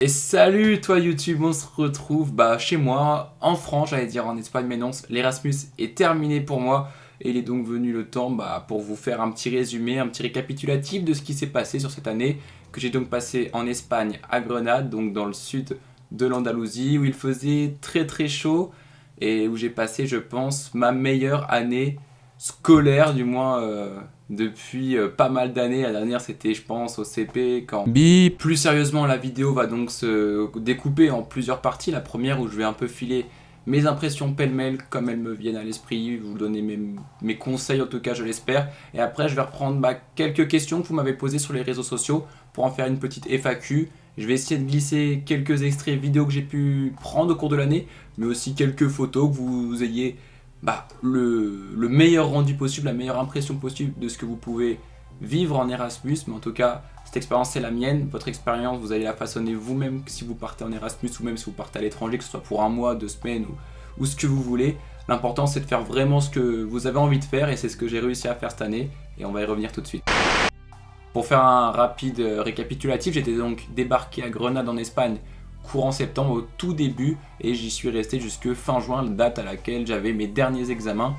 Et salut toi YouTube, on se retrouve chez moi, en France, j'allais dire en Espagne, mais non, l'Erasmus est terminé pour moi. Et il est donc venu le temps pour vous faire un petit résumé, un petit récapitulatif de ce qui s'est passé sur cette année, que j'ai donc passé en Espagne, à Grenade, donc dans le sud de l'Andalousie, où il faisait très très chaud, et où j'ai passé, je pense, ma meilleure année scolaire, du moins depuis pas mal d'années. La dernière c'était je pense au CP quand plus sérieusement la vidéo va donc se découper en plusieurs parties. La première où je vais un peu filer mes impressions pêle-mêle comme elles me viennent à l'esprit, vous donner mes conseils en tout cas je l'espère. Et après je vais reprendre quelques questions que vous m'avez posées sur les réseaux sociaux pour en faire une petite FAQ. Je vais essayer de glisser quelques extraits vidéo que j'ai pu prendre au cours de l'année, mais aussi quelques photos que vous ayez le meilleur rendu possible, la meilleure impression possible de ce que vous pouvez vivre en Erasmus. Mais en tout cas, cette expérience c'est la mienne. Votre expérience, vous allez la façonner vous-même si vous partez en Erasmus ou même si vous partez à l'étranger, que ce soit pour un mois, 2 semaines ou ce que vous voulez. L'important c'est de faire vraiment ce que vous avez envie de faire, et c'est ce que j'ai réussi à faire cette année, et on va y revenir tout de suite. Pour faire un rapide récapitulatif, j'étais donc débarqué à Grenade en Espagne courant septembre au tout début, et j'y suis resté jusque fin juin, date à laquelle j'avais mes derniers examens.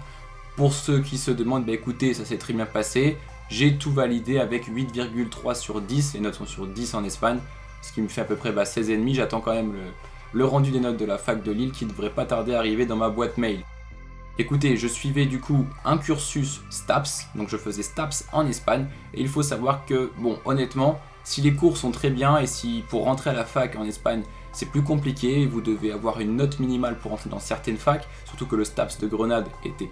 Pour ceux qui se demandent, écoutez, ça s'est très bien passé, j'ai tout validé avec 8,3 sur 10, les notes sont sur 10 en Espagne, ce qui me fait à peu près 16,5. J'attends quand même le rendu des notes de la fac de Lille qui devrait pas tarder à arriver dans ma boîte mail. Écoutez, je suivais du coup un cursus STAPS, donc je faisais STAPS en Espagne, et il faut savoir que, honnêtement, si les cours sont très bien et si pour rentrer à la fac en Espagne c'est plus compliqué, vous devez avoir une note minimale pour entrer dans certaines facs, surtout que le STAPS de Grenade était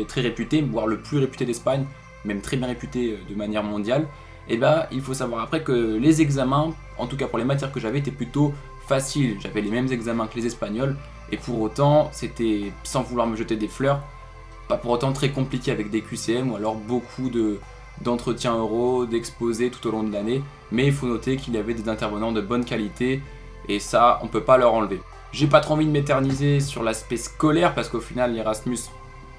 très réputé, voire le plus réputé d'Espagne, même très bien réputé de manière mondiale. Et il faut savoir après que les examens, en tout cas pour les matières que j'avais, étaient plutôt faciles. J'avais les mêmes examens que les Espagnols, et pour autant, c'était, sans vouloir me jeter des fleurs, pas pour autant très compliqué avec des QCM ou alors beaucoup d'entretiens oraux, d'exposés tout au long de l'année. Mais il faut noter qu'il y avait des intervenants de bonne qualité, et ça, on peut pas leur enlever. J'ai pas trop envie de m'éterniser sur l'aspect scolaire, parce qu'au final, l'Erasmus,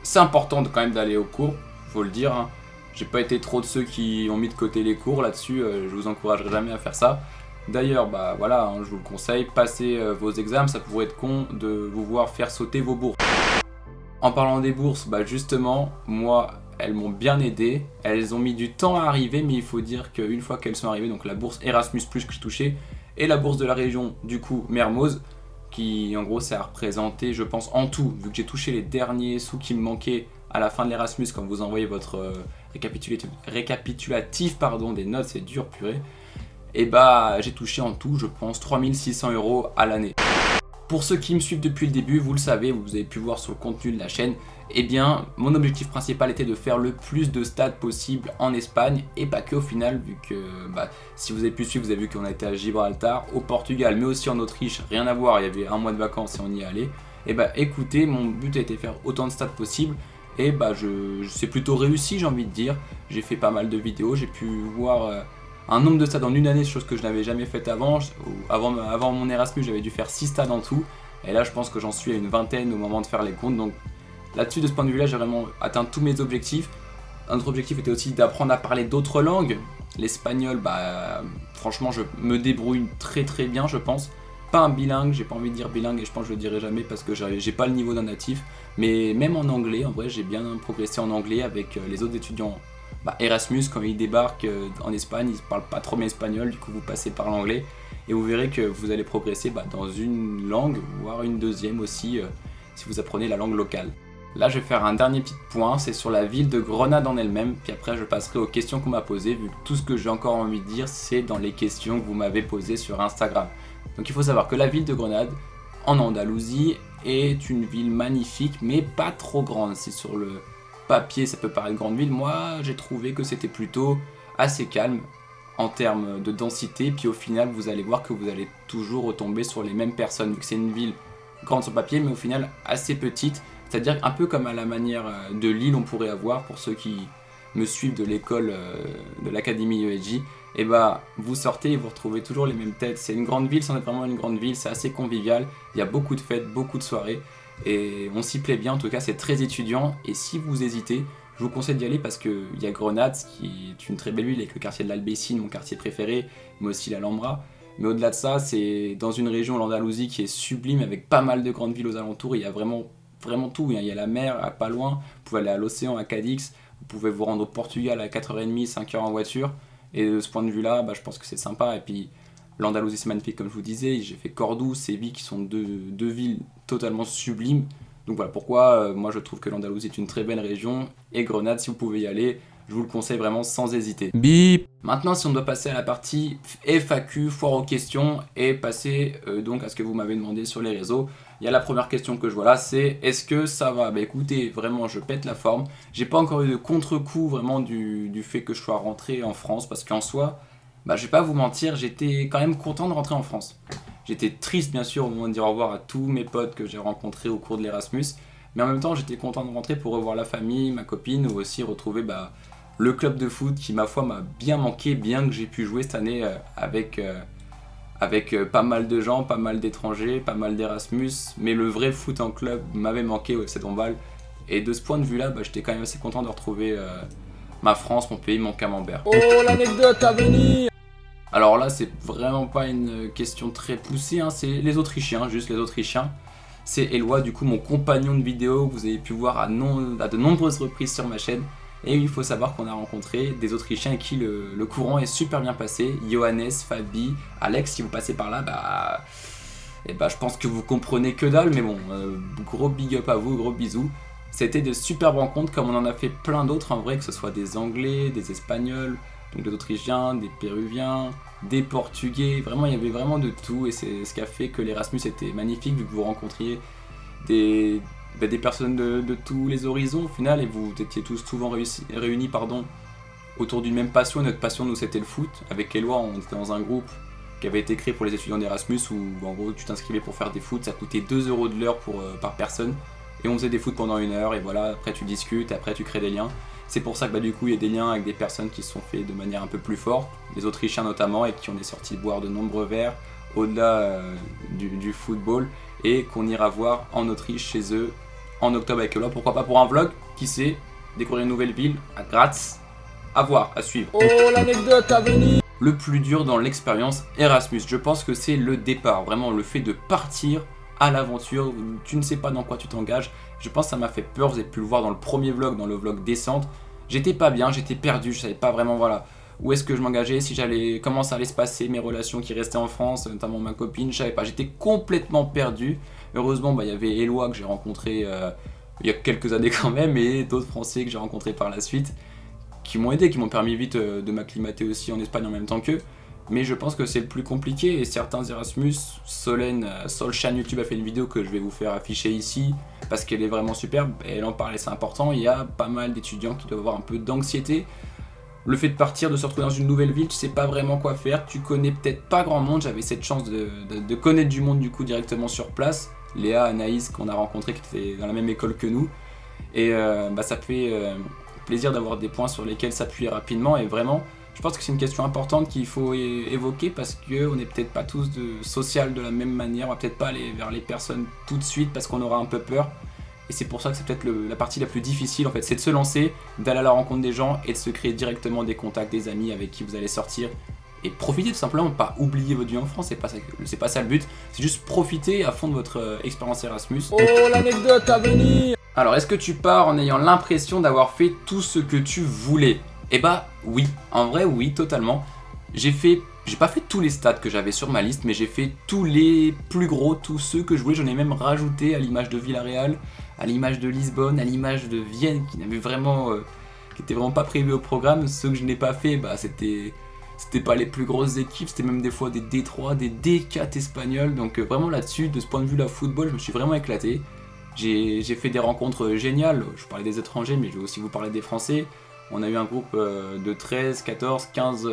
c'est important quand même d'aller aux cours, faut le dire, hein. J'ai pas été trop de ceux qui ont mis de côté les cours là-dessus, je vous encouragerai jamais à faire ça. D'ailleurs, voilà, je vous le conseille, passez vos examens, ça pourrait être con de vous voir faire sauter vos bourses. En parlant des bourses, justement, moi, elles m'ont bien aidé. Elles ont mis du temps à arriver, mais il faut dire qu'une fois qu'elles sont arrivées, donc la bourse Erasmus+, que j'ai touchée, et la bourse de la région, du coup, Mermoz, qui en gros, ça a représenté, je pense, en tout, vu que j'ai touché les derniers sous qui me manquaient à la fin de l'Erasmus, quand vous envoyez votre récapitulatif des notes, c'est dur, purée. Et j'ai touché en tout, je pense, 3600 € à l'année. Pour ceux qui me suivent depuis le début, vous le savez, vous avez pu voir sur le contenu de la chaîne, mon objectif principal était de faire le plus de stades possible en Espagne, et pas que au final, vu que si vous avez pu suivre, vous avez vu qu'on a été à Gibraltar, au Portugal, mais aussi en Autriche, rien à voir, il y avait un mois de vacances et on y est allé. Écoutez, mon but a été de faire autant de stades possible, et c'est plutôt réussi, j'ai envie de dire. J'ai fait pas mal de vidéos, j'ai pu voir un nombre de stades en une année, chose que je n'avais jamais faite avant. Avant mon Erasmus, j'avais dû faire 6 stades en tout. Et là, je pense que j'en suis à une vingtaine au moment de faire les comptes. Donc là-dessus, de ce point de vue-là, j'ai vraiment atteint tous mes objectifs. Un autre objectif était aussi d'apprendre à parler d'autres langues. L'espagnol, franchement, je me débrouille très très bien, je pense. Pas un bilingue, j'ai pas envie de dire bilingue, et je pense que je le dirai jamais parce que j'ai pas le niveau d'un natif. Mais même en anglais, en vrai, j'ai bien progressé en anglais avec les autres étudiants. Erasmus, quand il débarque en Espagne, il ne parle pas trop bien espagnol, du coup vous passez par l'anglais et vous verrez que vous allez progresser dans une langue, voire une deuxième aussi, si vous apprenez la langue locale. Là je vais faire un dernier petit point, c'est sur la ville de Grenade en elle-même, puis après je passerai aux questions qu'on m'a posées, vu que tout ce que j'ai encore envie de dire c'est dans les questions que vous m'avez posées sur Instagram. Donc il faut savoir que la ville de Grenade, en Andalousie, est une ville magnifique, mais pas trop grande. C'est sur le papier, ça peut paraître grande ville. Moi, j'ai trouvé que c'était plutôt assez calme en termes de densité. Puis au final, vous allez voir que vous allez toujours retomber sur les mêmes personnes. Vu que c'est une ville grande sur le papier, mais au final assez petite. C'est-à-dire un peu comme à la manière de Lille, on pourrait avoir, pour ceux qui me suivent de l'école de l'académie ESJ. Vous sortez et vous retrouvez toujours les mêmes têtes. C'est une grande ville sans être vraiment une grande ville, c'est assez convivial. Il y a beaucoup de fêtes, beaucoup de soirées. Et on s'y plaît bien, en tout cas c'est très étudiant. Et si vous hésitez, je vous conseille d'y aller parce qu'il y a Grenade, qui est une très belle ville avec le quartier de l'Albécine, mon quartier préféré, mais aussi l'Alhambra. Mais au-delà de ça, c'est dans une région, l'Andalousie, qui est sublime, avec pas mal de grandes villes aux alentours. Il y a vraiment tout. Il y a la mer, pas loin. Vous pouvez aller à l'océan, à Cadix. Vous pouvez vous rendre au Portugal à 4h30, 5h en voiture. Et de ce point de vue-là, je pense que c'est sympa. Et puis, l'Andalousie, c'est magnifique, comme je vous disais. J'ai fait Cordoue, Séville, qui sont deux villes totalement sublimes. Donc voilà pourquoi moi je trouve que l'Andalousie est une très belle région. Et Grenade, si vous pouvez y aller, je vous le conseille vraiment sans hésiter. Bip. Maintenant, si on doit passer à la partie FAQ, foire aux questions, et passer donc à ce que vous m'avez demandé sur les réseaux. Il y a la première question que je vois là, c'est est-ce que ça va? Écoutez, vraiment, je pète la forme. J'ai pas encore eu de contre-coup vraiment du fait que je sois rentré en France, parce qu'en soi, je vais pas vous mentir, j'étais quand même content de rentrer en France. J'étais triste bien sûr au moment de dire au revoir à tous mes potes que j'ai rencontrés au cours de l'Erasmus, mais en même temps j'étais content de rentrer pour revoir la famille, ma copine, ou aussi retrouver le club de foot qui ma foi m'a bien manqué, bien que j'ai pu jouer cette année avec pas mal de gens, pas mal d'étrangers, pas mal d'Erasmus, mais le vrai foot en club m'avait manqué au FC Dombasle. Et de ce point de vue-là, j'étais quand même assez content de retrouver ma France, mon pays, mon camembert. Oh, l'anecdote à venir. Alors là, c'est vraiment pas une question très poussée, hein, c'est les Autrichiens, juste les Autrichiens. C'est Eloi, du coup mon compagnon de vidéo que vous avez pu voir à de nombreuses reprises sur ma chaîne. Et il faut savoir qu'on a rencontré des Autrichiens avec qui le courant est super bien passé. Johannes, Fabi, Alex, si vous passez par là, je pense que vous comprenez que dalle, mais bon, gros big up à vous, gros bisous. C'était de superbes rencontres comme on en a fait plein d'autres en vrai, que ce soit des Anglais, des Espagnols, donc des Autrichiens, des Péruviens, des Portugais, vraiment il y avait vraiment de tout et c'est ce qui a fait que l'Erasmus était magnifique vu que vous rencontriez des personnes de tous les horizons au final et vous étiez tous souvent réunis autour d'une même passion. Notre passion nous c'était le foot, avec Eloi on était dans un groupe qui avait été créé pour les étudiants d'Erasmus où en gros tu t'inscrivais pour faire des foot, ça coûtait 2 € de l'heure par personne et on faisait des foot pendant 1 heure et voilà, après tu discutes, après tu crées des liens. C'est pour ça que du coup il y a des liens avec des personnes qui se sont faits de manière un peu plus forte, des Autrichiens notamment, et qui ont sorti boire de nombreux verres au-delà du football, et qu'on ira voir en Autriche chez eux en octobre avec Eloi. Pourquoi pas pour un vlog, qui sait, découvrir une nouvelle ville, à Graz, à voir, à suivre. Oh, l'anecdote à venir. Le plus dur dans l'expérience Erasmus, je pense que c'est le départ, vraiment le fait de partir à l'aventure, tu ne sais pas dans quoi tu t'engages. Je pense que ça m'a fait peur, vous avez pu le voir dans le premier vlog, dans le vlog descente. J'étais pas bien, j'étais perdu, je savais pas vraiment où est-ce que je m'engageais, comment ça allait se passer, mes relations qui restaient en France, notamment ma copine, je savais pas, j'étais complètement perdu. Heureusement, il y avait Eloi que j'ai rencontré il y a quelques années quand même, et d'autres Français que j'ai rencontrés par la suite, qui m'ont aidé, qui m'ont permis vite de m'acclimater aussi en Espagne en même temps qu'eux. Mais je pense que c'est le plus compliqué et certains Erasmus, Solène, sur le chaîne YouTube a fait une vidéo que je vais vous faire afficher ici parce qu'elle est vraiment superbe et elle en parle et c'est important. Il y a pas mal d'étudiants qui doivent avoir un peu d'anxiété. Le fait de partir, de se retrouver dans une nouvelle ville, tu sais pas vraiment quoi faire, tu connais peut-être pas grand monde. J'avais cette chance de connaître du monde du coup directement sur place. Léa, Anaïs qu'on a rencontré qui étaient dans la même école que nous. Et ça fait plaisir d'avoir des points sur lesquels s'appuyer rapidement et vraiment. Je pense que c'est une question importante qu'il faut évoquer parce qu'on n'est peut-être pas tous social de la même manière, on va peut-être pas aller vers les personnes tout de suite parce qu'on aura un peu peur. Et c'est pour ça que c'est peut-être la partie la plus difficile en fait, c'est de se lancer, d'aller à la rencontre des gens et de se créer directement des contacts, des amis avec qui vous allez sortir. Et profiter tout simplement, pas oublier votre vie en France, c'est pas ça le but, c'est juste profiter à fond de votre expérience Erasmus. Oh, l'anecdote à venir. Alors est-ce que tu pars en ayant l'impression d'avoir fait tout ce que tu voulais ? Eh oui, en vrai oui, totalement. J'ai pas fait tous les stades que j'avais sur ma liste, mais j'ai fait tous les plus gros, tous ceux que je voulais. J'en ai même rajouté à l'image de Villarreal, à l'image de Lisbonne, à l'image de Vienne, qui n'était vraiment pas prévu au programme. Ceux que je n'ai pas fait, c'était pas les plus grosses équipes, c'était même des fois des D3, des D4 espagnols. Donc vraiment là-dessus, de ce point de vue, la football, je me suis vraiment éclaté. J'ai fait des rencontres géniales. Je parlais des étrangers, mais je vais aussi vous parler des Français. On a eu un groupe de 13, 14, 15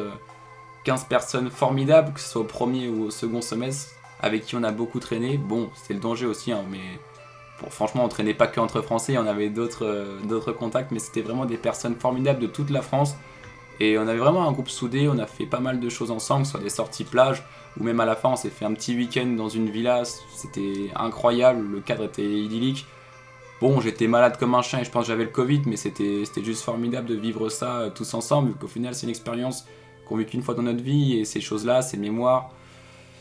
personnes formidables, que ce soit au premier ou au second semestre, avec qui on a beaucoup traîné. Bon, c'était le danger aussi, hein, mais franchement, on traînait pas que entre Français, on avait d'autres contacts, mais c'était vraiment des personnes formidables de toute la France. Et on avait vraiment un groupe soudé, on a fait pas mal de choses ensemble, soit des sorties plage, ou même à la fin, on s'est fait un petit week-end dans une villa, c'était incroyable, le cadre était idyllique. Bon, j'étais malade comme un chien et je pense que j'avais le Covid, mais c'était juste formidable de vivre ça tous ensemble, vu qu'au final, c'est une expérience qu'on vit qu'une fois dans notre vie, et ces choses-là, ces mémoires,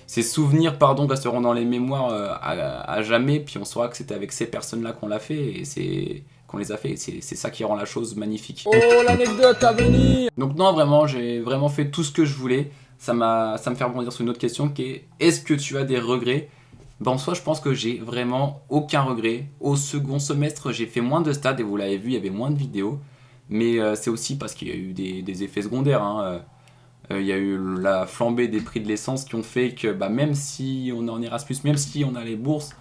ces souvenirs resteront dans les mémoires à jamais, puis on saura que c'était avec ces personnes-là qu'on l'a fait, et qu'on les a fait, et c'est ça qui rend la chose magnifique. Oh, l'anecdote à venir. Donc non, vraiment, j'ai vraiment fait tout ce que je voulais. Ça me fait rebondir sur une autre question qui est, est-ce que tu as des regrets? En soi, je pense que j'ai vraiment aucun regret. Au second semestre, j'ai fait moins de stades, et vous l'avez vu, il y avait moins de vidéos. Mais c'est aussi parce qu'il y a eu des effets secondaires, hein. Il y a eu la flambée des prix de l'essence qui ont fait que même si on est en Erasmus, même si on a les bourses,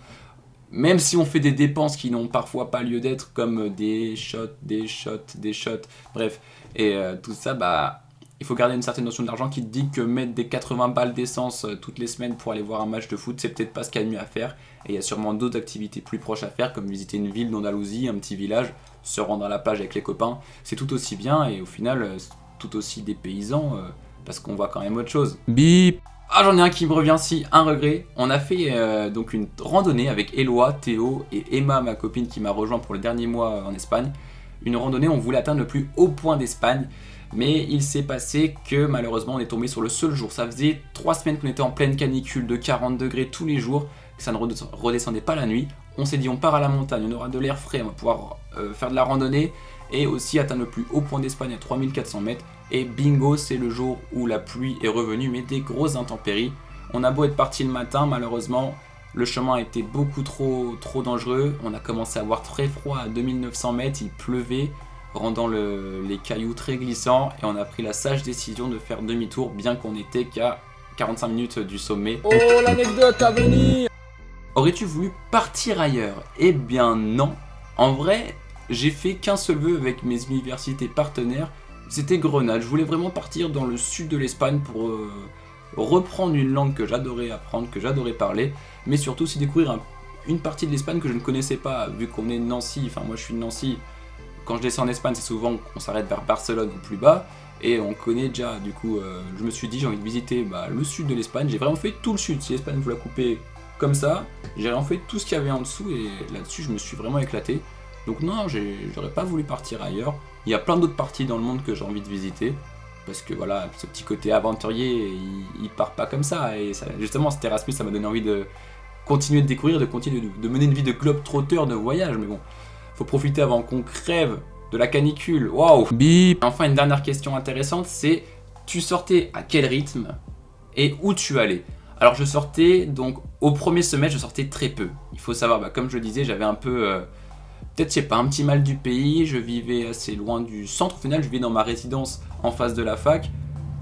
même si on fait des dépenses qui n'ont parfois pas lieu d'être, comme des shots, bref, et tout ça, il faut garder une certaine notion de l'argent qui te dit que mettre des 80 balles d'essence toutes les semaines pour aller voir un match de foot, c'est peut-être pas ce qu'il y a de mieux à faire. Et il y a sûrement d'autres activités plus proches à faire, comme visiter une ville d'Andalousie, un petit village, se rendre à la plage avec les copains. C'est tout aussi bien et au final, tout aussi dépaysant, parce qu'on voit quand même autre chose. Bip. Ah, j'en ai un qui me revient, si, un regret. On a fait donc une randonnée avec Eloi, Théo et Emma, ma copine qui m'a rejoint pour le dernier mois en Espagne. Une randonnée, on voulait atteindre le plus haut point d'Espagne, mais il s'est passé que malheureusement on est tombé sur le seul jour. Ça faisait 3 semaines qu'on était en pleine canicule de 40 degrés tous les jours, que ça ne redescendait pas la nuit. On s'est dit on part à la montagne, on aura de l'air frais, on va pouvoir faire de la randonnée et aussi atteindre le plus haut point d'Espagne à 3400 mètres. Et bingo, c'est le jour où la pluie est revenue, mais des grosses intempéries. On a beau être parti le matin, malheureusement, le chemin a été beaucoup trop dangereux. On a commencé à avoir très froid à 2900 mètres, il pleuvait, rendant les cailloux très glissants. Et on a pris la sage décision de faire demi-tour, bien qu'on n'était qu'à 45 minutes du sommet. Oh, l'anecdote à venir. Aurais-tu voulu partir ailleurs? Eh bien non. En vrai, j'ai fait qu'un seul vœu avec mes universités partenaires. C'était Grenade. Je voulais vraiment partir dans le sud de l'Espagne pour reprendre une langue que j'adorais apprendre, que j'adorais parler, mais surtout aussi découvrir une partie de l'Espagne que je ne connaissais pas, vu qu'on est de Nancy. Enfin, moi je suis de Nancy. Quand je descends en Espagne, c'est souvent qu'on s'arrête vers Barcelone ou plus bas, et on connaît déjà. Du coup, je me suis dit, j'ai envie de visiter le sud de l'Espagne. J'ai vraiment fait tout le sud. Si l'Espagne vous la coupez comme ça, j'ai vraiment fait tout ce qu'il y avait en dessous, et là-dessus, je me suis vraiment éclaté. Donc non, j'aurais pas voulu partir ailleurs. Il y a plein d'autres parties dans le monde que j'ai envie de visiter. Parce que voilà, ce petit côté aventurier, il part pas comme ça. Et ça, justement, cet Erasmus, ça m'a donné envie de continuer de découvrir, de continuer de mener une vie de globe-trotteur, de voyage. Mais bon, faut profiter avant qu'on crève de la canicule. Waouh! Bip. Enfin, une dernière question intéressante, c'est tu sortais à quel rythme et où tu allais? Alors je sortais, donc au premier semestre, je sortais très peu. Il faut savoir, comme je le disais, j'avais un peu... peut-être, je sais pas, un petit mal du pays, je vivais assez loin du centre, au final je vivais dans ma résidence en face de la fac.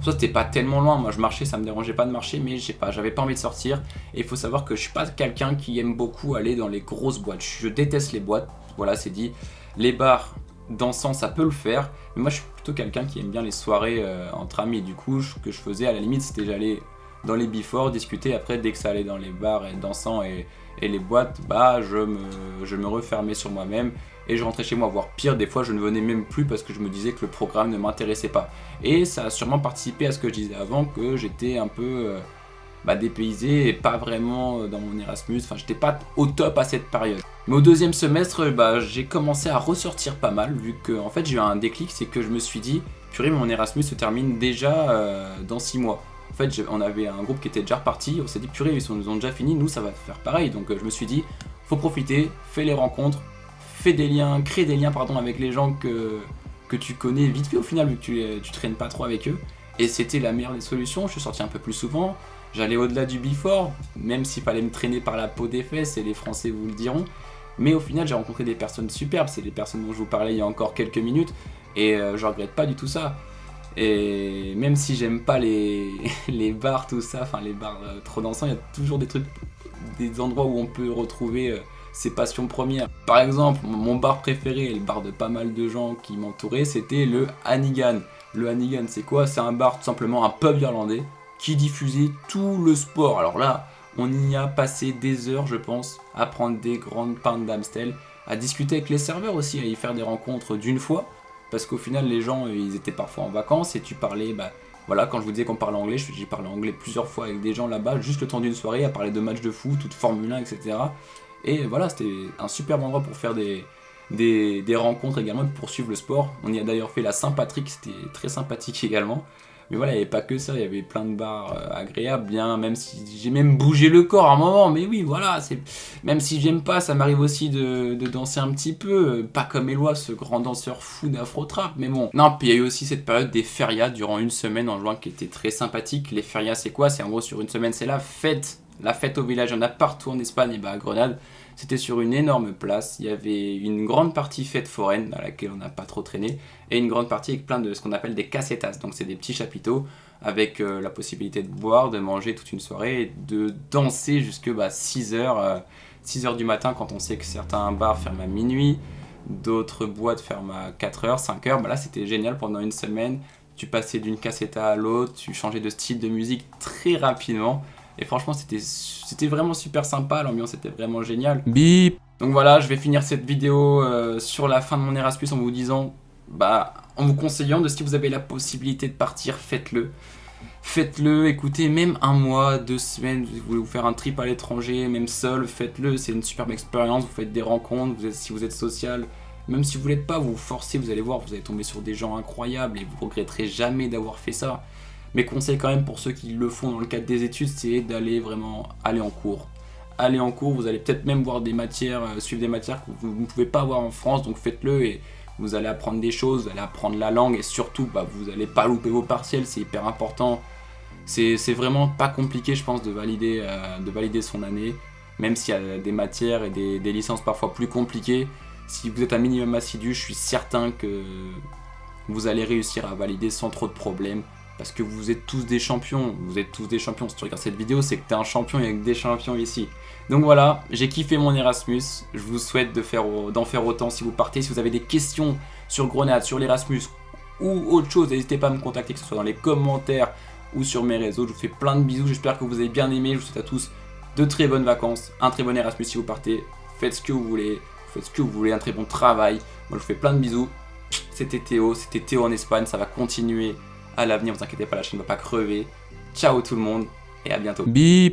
Ça c'était pas tellement loin, moi je marchais, ça me dérangeait pas de marcher, mais je sais pas, j'avais pas envie de sortir. Et il faut savoir que je suis pas quelqu'un qui aime beaucoup aller dans les grosses boîtes, je déteste les boîtes, voilà c'est dit. Les bars dansant ça peut le faire, mais moi je suis plutôt quelqu'un qui aime bien les soirées entre amis. Du coup, ce que je faisais à la limite c'était j'allais dans les before, discuter, après dès que ça allait dans les bars et dansant et les boîtes, je me refermais sur moi-même et je rentrais chez moi. Voire pire, des fois je ne venais même plus parce que je me disais que le programme ne m'intéressait pas. Et ça a sûrement participé à ce que je disais avant, que j'étais un peu dépaysé et pas vraiment dans mon Erasmus. Enfin, j'étais pas au top à cette période. Mais au deuxième semestre, j'ai commencé à ressortir pas mal, vu que en fait j'ai eu un déclic, c'est que je me suis dit, purée, mon Erasmus se termine déjà dans 6 mois. En fait, on avait un groupe qui était déjà reparti, on s'est dit purée, ils ont déjà fini, nous ça va faire pareil. Donc je me suis dit, faut profiter, fais les rencontres, crée des liens avec les gens que tu connais vite fait au final, vu que tu traînes pas trop avec eux. Et c'était la meilleure des solutions, je suis sorti un peu plus souvent, j'allais au-delà du before, même s'il fallait me traîner par la peau des fesses, et les Français vous le diront. Mais au final, j'ai rencontré des personnes superbes, c'est les personnes dont je vous parlais il y a encore quelques minutes, et je regrette pas du tout ça. Et même si j'aime pas les bars, tout ça, enfin les bars trop dansants, il y a toujours des endroits où on peut retrouver ses passions premières. Par exemple, mon bar préféré, et le bar de pas mal de gens qui m'entouraient, c'était le Hannigan. Le Hannigan, c'est quoi? C'est un bar, tout simplement un pub irlandais, qui diffusait tout le sport. Alors là, on y a passé des heures, je pense, à prendre des grandes pintes d'Amstel, à discuter avec les serveurs aussi, à y faire des rencontres d'une fois. Parce qu'au final, les gens, ils étaient parfois en vacances et tu parlais, voilà, quand je vous disais qu'on parlait anglais, j'ai parlé anglais plusieurs fois avec des gens là-bas, juste le temps d'une soirée, à parler de matchs de foot, ou de Formule 1, etc. Et voilà, c'était un superbe endroit pour faire des rencontres également, et pour poursuivre le sport. On y a d'ailleurs fait la Saint-Patrick, c'était très sympathique également. Mais voilà, il n'y avait pas que ça, il y avait plein de bars agréables, bien, même si j'ai même bougé le corps à un moment, mais oui, voilà, même si j'aime pas, ça m'arrive aussi de danser un petit peu, pas comme Eloi, ce grand danseur fou d'afro-trap, mais bon. Non, puis il y a eu aussi cette période des férias durant une semaine en juin qui était très sympathique. Les férias, c'est quoi? C'est en gros sur une semaine, c'est la fête au village, il y en a partout en Espagne, et bah à Grenade. C'était sur une énorme place, il y avait une grande partie fête foraine dans laquelle on n'a pas trop traîné, et une grande partie avec plein de ce qu'on appelle des casetas, donc c'est des petits chapiteaux avec la possibilité de boire, de manger toute une soirée et de danser jusque 6h du matin quand on sait que certains bars ferment à minuit, d'autres boîtes ferment à 4h, 5h, bah là c'était génial pendant une semaine, tu passais d'une caseta à l'autre, tu changeais de style de musique très rapidement. Et franchement, c'était vraiment super sympa, l'ambiance était vraiment géniale. Bip. Donc voilà, je vais finir cette vidéo sur la fin de mon Erasmus en vous disant, en vous conseillant de si vous avez la possibilité de partir, faites-le. Faites-le, écoutez, même un mois, 2 semaines, vous voulez vous faire un trip à l'étranger, même seul, faites-le, c'est une superbe expérience, vous faites des rencontres, si vous êtes social, même si vous l'êtes pas, vous vous forcez, vous allez voir, vous allez tomber sur des gens incroyables et vous regretterez jamais d'avoir fait ça. Mes conseils quand même pour ceux qui le font dans le cadre des études, c'est d'aller vraiment aller en cours. Aller en cours, vous allez peut-être même voir des matières, suivre des matières que vous ne pouvez pas avoir en France, donc faites-le et vous allez apprendre des choses, vous allez apprendre la langue et surtout vous n'allez pas louper vos partiels, c'est hyper important. C'est vraiment pas compliqué je pense de valider son année, même s'il y a des matières et des licences parfois plus compliquées. Si vous êtes un minimum assidu, je suis certain que vous allez réussir à valider sans trop de problèmes. Parce que vous êtes tous des champions, Si tu regardes cette vidéo, c'est que t'es un champion, il y a que des champions ici. Donc voilà, j'ai kiffé mon Erasmus, je vous souhaite d'en faire autant si vous partez. Si vous avez des questions sur Grenade, sur l'Erasmus ou autre chose, n'hésitez pas à me contacter, que ce soit dans les commentaires ou sur mes réseaux. Je vous fais plein de bisous, j'espère que vous avez bien aimé. Je vous souhaite à tous de très bonnes vacances, un très bon Erasmus si vous partez. Faites ce que vous voulez, un très bon travail. Moi je vous fais plein de bisous. C'était Théo en Espagne, ça va continuer à l'avenir, vous inquiétez pas, la chaîne ne va pas crever. Ciao tout le monde et à bientôt. Bip.